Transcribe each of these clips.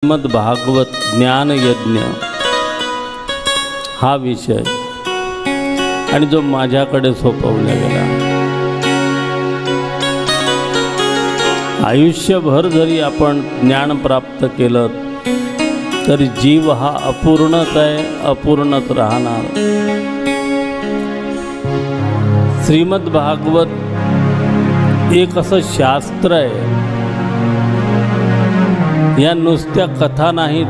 श्रीमद भागवत ज्ञान यज्ञ हा विषय आणि जो माझ्याकडे सोपवला गेला। आयुष्यभर जरी आपण ज्ञान प्राप्त केलं तरी जीव हा अपूर्णच आहे, अपूर्णच राहणार। श्रीमद भागवत एक असं शास्त्र आहे, या नुसत्या कथा नाहीत,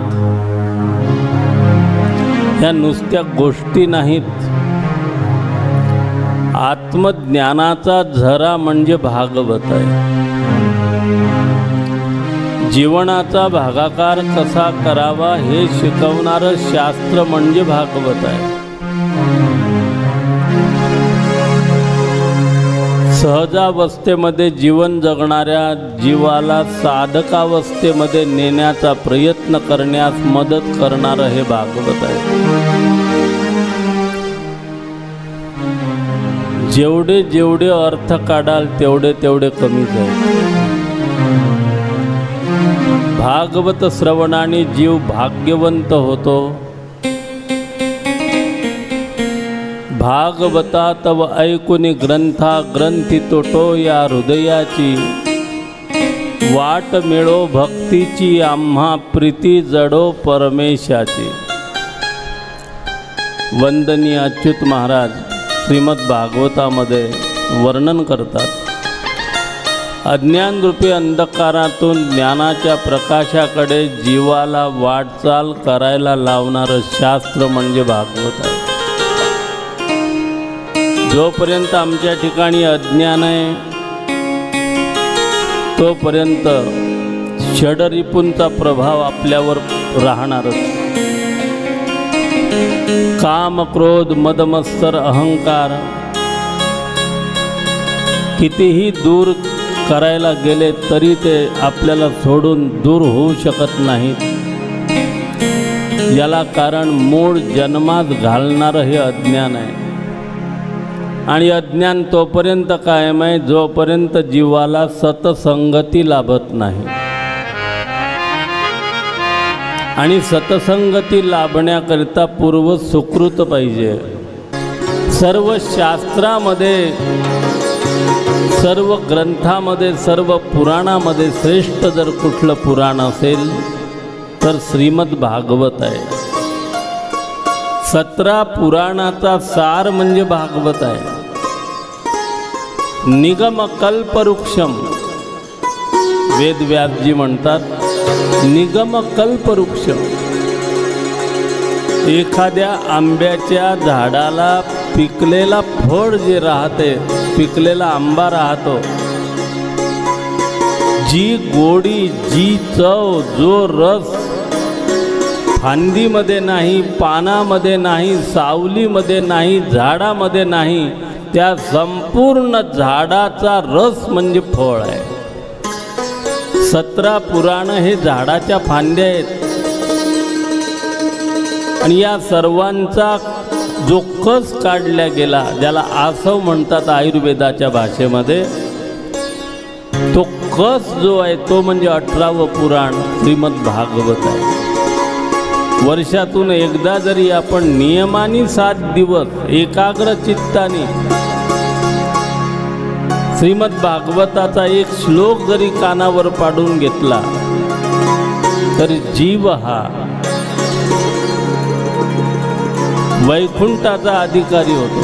या नुसत्या गोष्टी नाहीत। आत्मज्ञानाचा झरा म्हणजे भागवत आहे। जीवनाचा भागाकार कसा करावा हे शिकवणारं शास्त्र म्हणजे भागवत आहे। सहजावस्थेमध्ये जीवन जगणाऱ्या जीवाला साधकावस्थेमध्ये नेण्याचा प्रयत्न करण्यास मदत करणारं हे भागवत आहे। जेवढे जेवढे अर्थ काढाल तेवढे तेवढे कमीच आहे। भागवत श्रवणाने जीव भाग्यवंत होतो। भागवता तव ऐकुनी ग्रंथा ग्रंथी तोटो या हृदयाची, वाट मिळो भक्तीची आम्हा प्रीती जडो परमेशाची। वंदनीय अच्युत महाराज श्रीमद भागवतामध्ये वर्णन करतात, अज्ञानरूपी अंधकारातून ज्ञानाच्या प्रकाशाकडे जीवाला वाटचाल करायला लावणारं शास्त्र म्हणजे भागवत आहे। जोपर्यंत आमच्या ठिकाणी अज्ञान आहे तोपर्यंत षडरिपूंचा प्रभाव आपल्यावर राहणारच। काम क्रोध मद मत्सर अहंकार कितीही दूर करायला गेले तरी ते आपल्याला सोडून दूर होऊ शकत नाहीत। याला कारण मूळ जन्मात घालणारं हे अज्ञान आहे। आणि अज्ञान तोपर्यंत कायम आहे जोपर्यंत जीवाला सतसंगती लाभत नाही। आणि सतसंगती लाभण्याकरिता पूर्व सुकृत पाहिजे। सर्व शास्त्रामध्ये, सर्व ग्रंथामध्ये, सर्व पुराणामध्ये श्रेष्ठ जर कुठलं पुराण असेल तर श्रीमद भागवत आहे। 17 पुराणाचा सार म्हणजे भागवत आहे। निगम कल्पवृक्षम, वेदव्यासजी म्हणतात निगम कल्पवृक्षम। एखाद्या आंब्याच्या झाडाला पिकलेला फळ जे राहते, पिकलेला आंबा राहतो, जी गोडी, जी चव, जो रस फांदीमध्ये नाही, पानामध्ये नाही, सावलीमध्ये नाही, झाडामध्ये नाही, त्या संपूर्ण झाडाचा रस म्हणजे फळ आहे। 17 पुराण हे झाडाच्या फांद्या आहेत। आणि या सर्वांचा जो कस काढला गेला, ज्याला आसव म्हणतात आयुर्वेदाच्या भाषेमध्ये, तो कस जो आहे तो म्हणजे 18वं पुराण श्रीमद भागवत आहे। वर्षातून एकदा जरी आपण नियमाने 7 दिवस एकाग्र चित्ताने श्रीमद भागवताचा एक श्लोक जरी कानावर पाडून घेतला तर जीव हा वैकुंठाचा अधिकारी होतो।